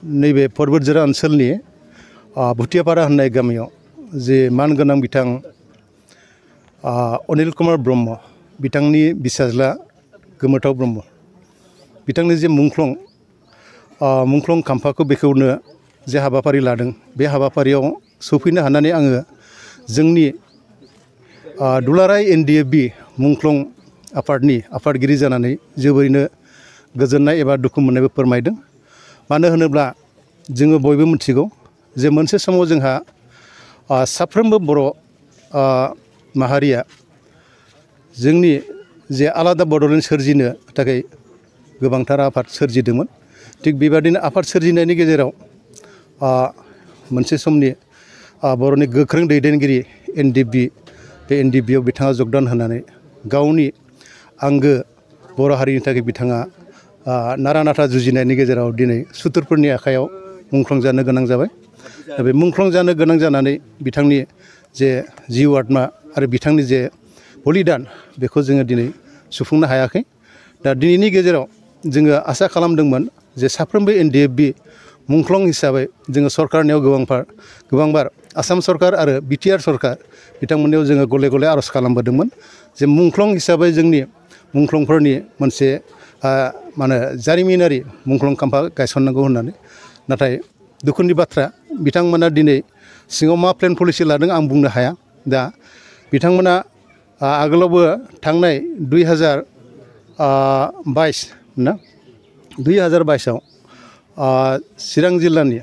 नैबे परबतजरा ओनसोलनि भुटियापारा होननाय गामियाव जे मानगोनां बिथां अनिल कुमार ब्रह्म बिथांनि बिसाज्ला गोमोथाव ब्रह्म बिथांनि जे मुंख्लं खाम्फाखौ बेखौनो जे हाबाफारि लादों बे हाबाफारियाव सफैनो हानानै आङो जोंनि दुलाराय एनडिएफबि मुंख्लं आफादनि आफादगिरि जानानै जोबोरैनो गोजोननाय एबा दुखु मोननायबो फोरमायदों। मानो होनोब्ला जोङो बयबो मिथिगौ जे मोनसे समाव जोंहा साफ्रोमबो बर' माहारिया जोंनि जे आलादा बड'लेण्ड सोरजिनो थाखाय गोबांथार आफाद सोरजिदोंमोन। थिग बेबादिनो आफाद सोरजिनायनि गेजेराव मोनसे समनि बर'नि गोख्रों दैदेनगिरि एनडिएफबि बे एनडिएफबियाव बिथाङा जगदान होनानै गावनि आंगो बर' हारिनि थाखाय बिथाङा नारा नाथा जुजिनायनि गेजेराव दिनै सुथुरफोरनि आखायाव मुंख्लं जानो गोनां जाबाय। दा बे मुंख्लं जानो गोनां जानानै बिथांनि जे जिउ आत्मा आरो बिथांनि जे बलिदान बेखौ जोङो दिनै सुफुंनो हायाखै। दा दिनैनि गेजेराव जोङो आसा खालामदोंमोन जे साफ्रोमबो एनडिएफबि मुंख्लं हिसाबै जोङो सरकारनियाव गोबांबार आसाम सरकार आरो बिटिआर सरकार बिथांमोननियाव जोङो गले गले आर'ज खालामबोदोंमोन जे मुंख्लं हिसाबै जोंनि मुंख्लंफोरनि मोनसे जारिमिनारि मुंख्लं खाम्फा गायसननांगौ होननानै। नाथाय दुखुनि बाथ्रा बिथांमोना दिनै सिङाव मा प्लेन पलिसि लादों आं बुंनो हाया। दा बिथांमोना आगोलावबो थांनाय 2022 चिरां जिल्लानि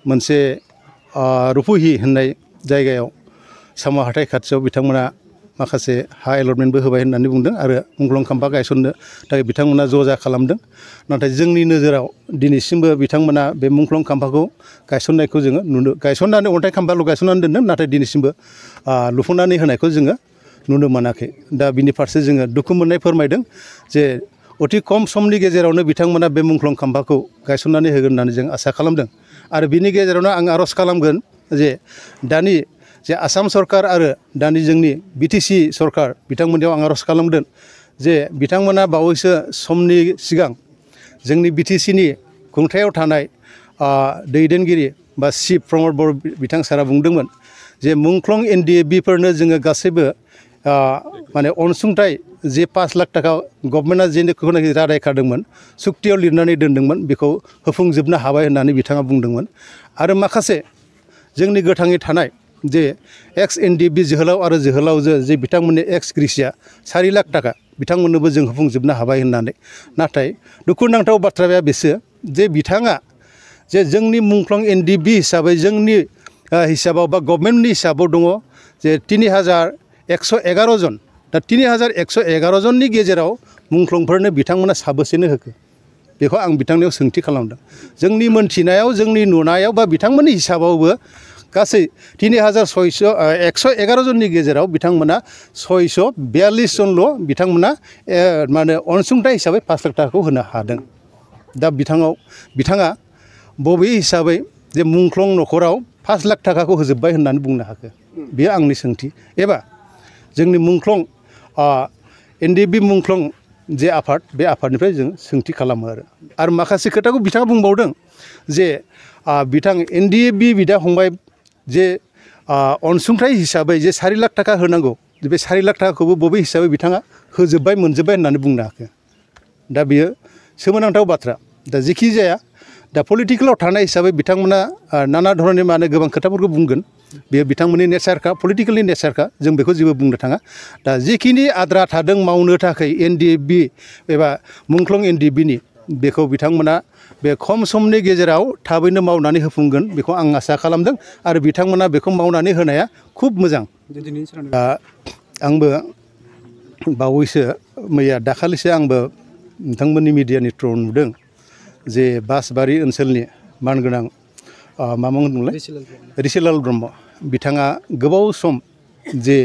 मोनसे रुपुहि होननाय जायगायाव साम' हाथाइ खाथियाव बिथांमोना माखासे हा एलटमेन्टबो होबाय होननानै बुंदों आरो मुंख्लं खाम्फा गायसननो थाखाय बिथांमोना ज'जा खालामदों। नाथाय जोंनि नोजोराव दिनैसिमबो बिथांमोना बे मुंख्लं खाम्फाखौ गायसननायखौ जोङो गायसननानै अन्थाइ खाम्फाल' गायसननानै दोनदों, नाथाय दिनैसिमबो लुफुंनानै होनायखौ जोङो नुनो मोनाखै। दा बिनि फारसे जोङो दुखु मोननाय फोरमायदों जे अति खम समनि गेजेरावनो बिथांमोना बे मुंख्लं खाम्फाखौ गायसननानै होगोन होननानै जों आसा खालामदों। आरो बिनि गेजेरावनो आं आर'ज खालामगोन जे दानि जे आसाम सरकार आरो दानि जोंनि बिटिसि सरकार बिथांमोननियाव आं आर'ज खालामदों जे बिथांमोना बावैसो समनि सिगां जोंनि बिटिसिनि खुंथायाव थानाय दैदेनगिरि बा चिफ प्रमद बर' बिथां सारा बुंदोंमोन जे मुंख्लं एनडिएफबिफोरनो जोङो गासैबो अनसुंथाइ जे 5 लाख थाखा गभर्नमेन्टआ जेखौनाखि रादाय खादोंमोन सुक्तियाव लिरनानै दोनदोंमोन बेखौ होफुंजोबनो हाबाय होननानै बिथाङा बुंदोंमोन। आरो माखासे जोंनि गोथाङै थानाय जे एक्स एनडिएफबि जोहोलाव आरो जोहोलावजो जे बिथांमोननि एक्स ग्रेसिया 4 लाख थाखा बिथांमोननोबो जों होफुंजोबनो हाबाय होननानै। नाथाय दुखुनांथाव बाथ्राया बेसो जे बिथाङा जे जोंनि मुंख्लं एनडिएफबि हिसाबै जोंनि हिसाबाव बा गभर्नमेन्टनि हिसाबाव दङ जे 3111 जन। दा 3111 जननि गेजेराव मुंख्लंफोरनो बिथांमोना साबेसेनो होखो बेखौ आं बिथांनियाव सोंथि खालामदों। जोंनि मोनथिनायाव जोंनि नुनायाव बा बिथांमोननि हिसाबावबो गासै 111 जननि गेजेराव बिथांमोना 642 जनल' बिथांमोना अनसुंथाइ हिसाबै 5 लाख थाखाखौ होनो हादों। दा बिथाङा बबे हिसाबै जे मुंख्लं न'खराव 5 लाख थाखाखौ होजोब्बाय होननानै बुंनो हाखो? बेयो आंनि सोंथि। एबा जोंनि मुंख्लं एनडिएफबि मुंख्लं जे आफाद बे आफादनिफ्राय जों सोंथि खालामो। आरो माखासे खोथाखौ बिथाङा बुंबावदों जे बिथां एनडिएफबि बिदा फंबाय जे अनसुंथाइ हिसाबै जे 4 लाख थाखा होनांगौ बे 4 लाख थाखाखौबो बबे हिसाबै बिथाङा मोनजोब्बाय होननानै बुंनो हाखो? दा बियो सोमोनांथाव बाथ्रा। दा जेखि जाया दा पलिटिकेलाव थानाय हिसाबै बिथांमोना नाना धरननि गोबां खोथाफोरखौ बुंगोन। बेयो बिथांमोननि नेचारखा, पलिटिकेलनि नेचारखा, जों बेखौ जेबो बुंनो थाङा। दा जिखिनि आद्रा थादों मावनो थाखाय एनडिएफबि एबा मुंख्लं एनडिएफबिनि बेखौ बिथांमोना बे खम समनि गेजेराव थाबैनो मावनानै होफुंगोन बेखौ आं आसा खालामदों। आरो बिथांमोना बेखौ मावनानै होनाया खुब मोजां। आंबो बावैसो दाखालिसो आंबो नोंथांमोननि मिडियानि थ्रुआव नुदों जे बासबारि ओनसोलनि मानगोनां मा मुं होनदोंमोनलाय रिसिलाल ब्रह्म बिथाङा गोबाव सम जे